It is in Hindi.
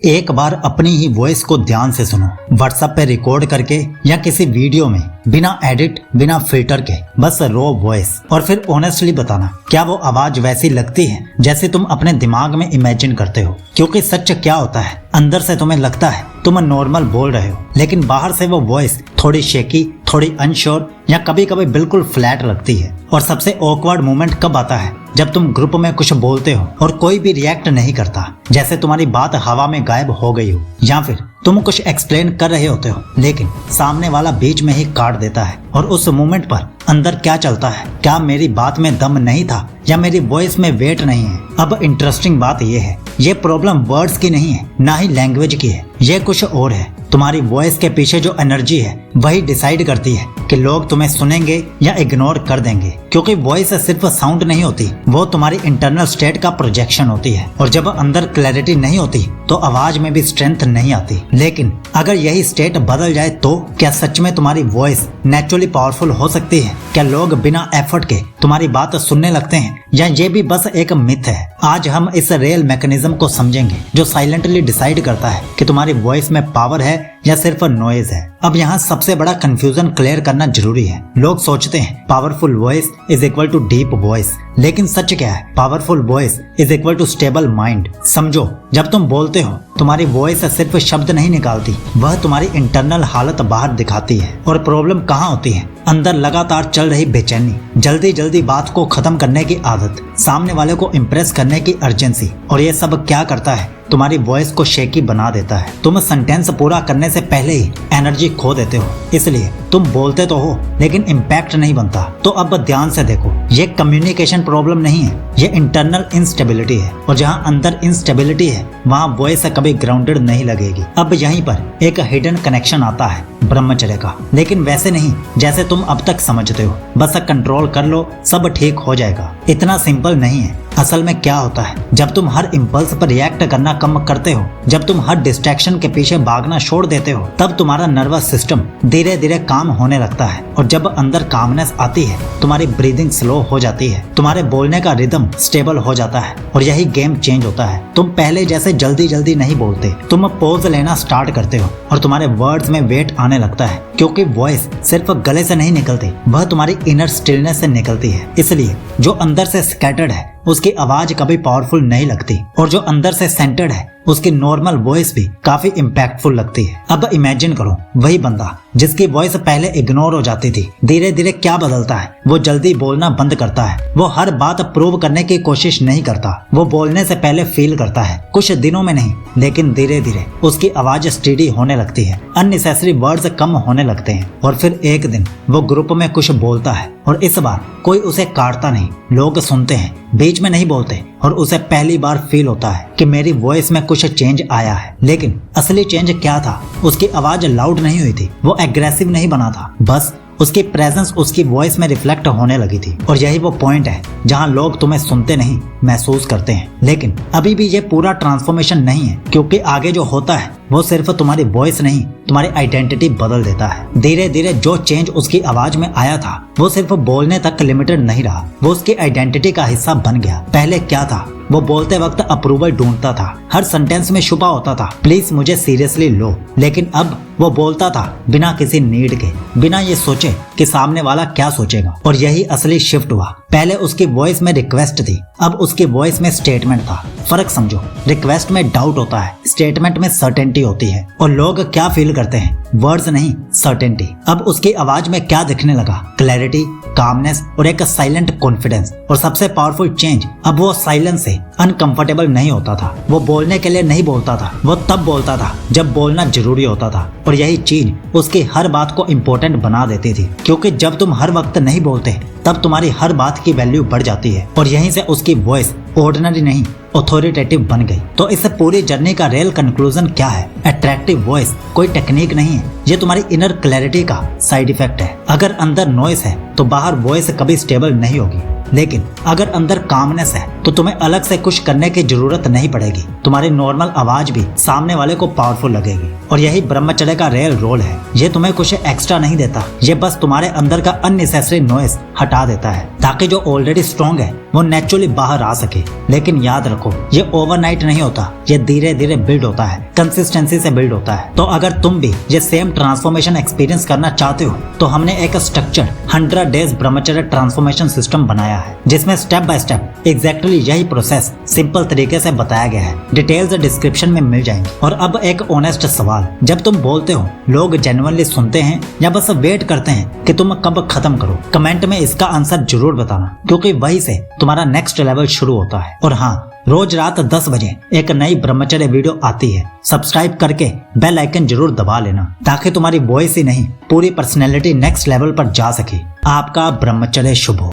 एक बार अपनी ही वॉइस को ध्यान से सुनो, व्हाट्सएप पे रिकॉर्ड करके या किसी वीडियो में, बिना एडिट बिना फिल्टर के, बस रॉ वॉइस। और फिर ऑनेस्टली बताना, क्या वो आवाज वैसी लगती है जैसे तुम अपने दिमाग में इमेजिन करते हो? क्योंकि सच क्या होता है, अंदर से तुम्हें लगता है तुम नॉर्मल बोल रहे हो, लेकिन बाहर से वो वॉइस थोड़ी शेकी, थोड़ी अनश्योर या कभी कभी बिल्कुल फ्लैट लगती है। और सबसे ऑकवर्ड मोमेंट कब आता है? जब तुम ग्रुप में कुछ बोलते हो और कोई भी रिएक्ट नहीं करता, जैसे तुम्हारी बात हवा में गायब हो गई हो, या फिर तुम कुछ एक्सप्लेन कर रहे होते हो लेकिन सामने वाला बीच में ही काट देता है। और उस मोमेंट पर अंदर क्या चलता है? क्या मेरी बात में दम नहीं था या मेरी वॉइस में वेट नहीं है? अब इंटरेस्टिंग बात यह है, ये प्रॉब्लम वर्ड्स की नहीं है, ना ही लैंग्वेज की है, ये कुछ और है। तुम्हारी वॉइस के पीछे जो एनर्जी है वही डिसाइड करती है कि लोग तुम्हें सुनेंगे या इग्नोर कर देंगे। क्योंकि वॉइस सिर्फ साउंड नहीं होती, वो तुम्हारी इंटरनल स्टेट का प्रोजेक्शन होती है। और जब अंदर क्लैरिटी नहीं होती तो आवाज में भी स्ट्रेंथ नहीं आती। लेकिन अगर यही स्टेट बदल जाए तो क्या सच में तुम्हारी वॉइस नेचुरली पावरफुल हो सकती है? क्या लोग बिना एफर्ट के तुम्हारी बात सुनने लगते हैं, या ये भी बस एक मिथ है? आज हम इस रियल मैकेनिज्म को समझेंगे जो साइलेंटली डिसाइड करता है कि तुम्हारी वॉइस में पावर है या सिर्फ नॉइज है। अब यहाँ सबसे बड़ा कंफ्यूजन क्लियर करना जरूरी है। लोग सोचते हैं powerful voice is equal to deep voice, लेकिन सच क्या है? Powerful voice is equal to stable mind. समझो, जब तुम बोलते हो तुम्हारी वॉइस सिर्फ शब्द नहीं निकालती, वह तुम्हारी इंटरनल हालत बाहर दिखाती है। और प्रॉब्लम कहाँ होती है? अंदर लगातार चल रही बेचैनी, जल्दी जल्दी बात को खत्म करने की आदत, सामने वाले को इम्प्रेस करने की अर्जेंसी। और ये सब क्या करता है? तुम्हारी वॉइस को शेकी बना देता है। तुम सेंटेंस पूरा करने से पहले ही एनर्जी खो देते हो, इसलिए तुम बोलते तो हो लेकिन इम्पैक्ट नहीं बनता। तो अब ध्यान से देखो, ये कम्युनिकेशन प्रॉब्लम नहीं है, ये इंटरनल इंस्टेबिलिटी है। और जहाँ अंदर इंस्टेबिलिटी है वहाँ वॉइस कभी ग्राउंडेड नहीं लगेगी। अब यहीं पर एक हिडन कनेक्शन आता है, ब्रह्मचर्य का। लेकिन वैसे नहीं जैसे तुम अब तक समझते हो, बस कंट्रोल कर लो सब ठीक हो जाएगा। इतना सिंपल नहीं है। असल में क्या होता है, जब तुम हर इम्पल्स पर रिएक्ट करना कम करते हो, जब तुम हर डिस्ट्रैक्शन के पीछे भागना छोड़ देते हो, तब तुम्हारा नर्वस सिस्टम धीरे धीरे काम होने लगता है। और जब अंदर कामनेस आती है, तुम्हारी ब्रीदिंग स्लो हो जाती है, तुम्हारे बोलने का रिदम स्टेबल हो जाता है, और यही गेम चेंज होता है। तुम पहले जैसे जल्दी जल्दी नहीं बोलते, तुम पॉज लेना स्टार्ट करते हो और तुम्हारे वर्ड्स में वेट आने लगता है। क्योंकि वॉइस सिर्फ गले से नहीं निकलती, वह तुम्हारी इनर स्टिलनेस से निकलती है। इसलिए जो अंदर से स्कैटर्ड है उसकी आवाज कभी पावरफुल नहीं लगती, और जो अंदर से सेंटर्ड है उसकी नॉर्मल वॉइस भी काफी इम्पैक्टफुल लगती है। अब इमेजिन करो, वही बंदा जिसकी वॉइस पहले इग्नोर हो जाती थी, धीरे धीरे क्या बदलता है? वो जल्दी बोलना बंद करता है, वो हर बात प्रूव करने की कोशिश नहीं करता, वो बोलने से पहले फील करता है। कुछ दिनों में नहीं, लेकिन धीरे धीरे उसकी आवाज स्टेडी होने लगती है, अननेसेसरी वर्ड्स कम होने लगते हैं। और फिर एक दिन वो ग्रुप में कुछ बोलता है और इस बार कोई उसे काटता नहीं, लोग सुनते हैं, बीच में नहीं बोलते, और उसे पहली बार फील होता है कि मेरी वॉइस में कुछ चेंज आया है। लेकिन असली चेंज क्या था? उसकी आवाज लाउड नहीं हुई थी, वो एग्रेसिव नहीं बना था, बस उसकी प्रेजेंस उसकी वॉइस में रिफ्लेक्ट होने लगी थी। और यही वो पॉइंट है जहां लोग तुम्हें सुनते नहीं, महसूस करते हैं। लेकिन अभी भी ये पूरा ट्रांसफॉर्मेशन नहीं है, क्योंकि आगे जो होता है वो सिर्फ तुम्हारी वॉइस नहीं, तुम्हारी आइडेंटिटी बदल देता है। धीरे धीरे जो चेंज उसकी आवाज में आया था वो सिर्फ बोलने तक लिमिटेड नहीं रहा, वो उसकी आइडेंटिटी का हिस्सा बन गया। पहले क्या था? वो बोलते वक्त अप्रूवल ढूंढता था, हर सेंटेंस में छुपा होता था प्लीज मुझे सीरियसली लो। लेकिन अब वो बोलता था बिना किसी नीड के, बिना ये सोचे कि सामने वाला क्या सोचेगा। और यही असली शिफ्ट हुआ। पहले उसकी वॉइस में रिक्वेस्ट थी, अब उसकी वॉइस में स्टेटमेंट था। फर्क समझो, रिक्वेस्ट में डाउट होता है, स्टेटमेंट में सर्टेनिटी होती है। और लोग क्या फील करते हैं? वर्ड्स नहीं, सर्टेनिटी। अब उसकी आवाज में क्या दिखने लगा? क्लैरिटी, कामनेस और एक साइलेंट कॉन्फिडेंस। और सबसे पावरफुल चेंज, अब वो साइलेंस से अनकंफर्टेबल नहीं होता था। वो बोलने के लिए नहीं बोलता था, वो तब बोलता था जब बोलना जरूरी होता था। और यही चीज उसकी हर बात को इम्पोर्टेंट बना देती थी, क्योंकि जब तुम हर वक्त नहीं बोलते तब तुम्हारी हर बात की वैल्यू बढ़ जाती है। और यहीं से उसकी वॉइस ऑर्डिनरी नहीं, ऑथोरिटेटिव बन गई। तो इस पूरी जर्नी का रियल कंक्लूजन क्या है? अट्रैक्टिव वॉइस कोई टेक्निक नहीं है, ये तुम्हारी इनर क्लैरिटी का साइड इफेक्ट है। अगर अंदर नॉइस है तो बाहर वॉइस कभी स्टेबल नहीं होगी, लेकिन अगर अंदर कामनेस है तो तुम्हें अलग से कुछ करने की जरूरत नहीं पड़ेगी। तुम्हारी नॉर्मल आवाज भी सामने वाले को पावरफुल लगेगी। और यही ब्रह्मचर्य का रियल रोल है। ये तुम्हें कुछ एक्स्ट्रा नहीं देता, ये बस तुम्हारे अंदर का अननेसेसरी नॉइस हटा देता है, ताकि जो ऑलरेडी स्ट्रॉन्ग है वो नेचुरली बाहर आ सके। लेकिन याद रखो, ये ओवरनाइट नहीं होता, ये धीरे धीरे बिल्ड होता है, कंसिस्टेंसी से बिल्ड होता है। तो अगर तुम भी ये सेम ट्रांसफॉर्मेशन एक्सपीरियंस करना चाहते हो तो हमने एक स्ट्रक्चर 100 डेज ब्रह्मचर्य ट्रांसफॉर्मेशन सिस्टम बनाया है, जिसमें स्टेप बाय स्टेप एग्जैक्टली यही प्रोसेस सिंपल तरीके से बताया गया है। डिटेल्स डिस्क्रिप्शन में मिल जाएंगी। और अब एक ऑनेस्ट सवाल, जब तुम बोलते हो लोग जेन्युइनली सुनते हैं या बस वेट करते हैं कि तुम कब खत्म करो? कमेंट में इसका आंसर जरूर बताना, क्योंकि वही से तुम्हारा नेक्स्ट लेवल शुरू होता है। और हाँ, रोज रात 10 बजे एक नई ब्रह्मचर्य वीडियो आती है। सब्सक्राइब करके बेल आइकन जरूर दबा लेना, ताकि तुम्हारी वॉइस ही नहीं पूरी पर्सनैलिटी नेक्स्ट लेवल पर जा सके। आपका ब्रह्मचर्य शुभ हो।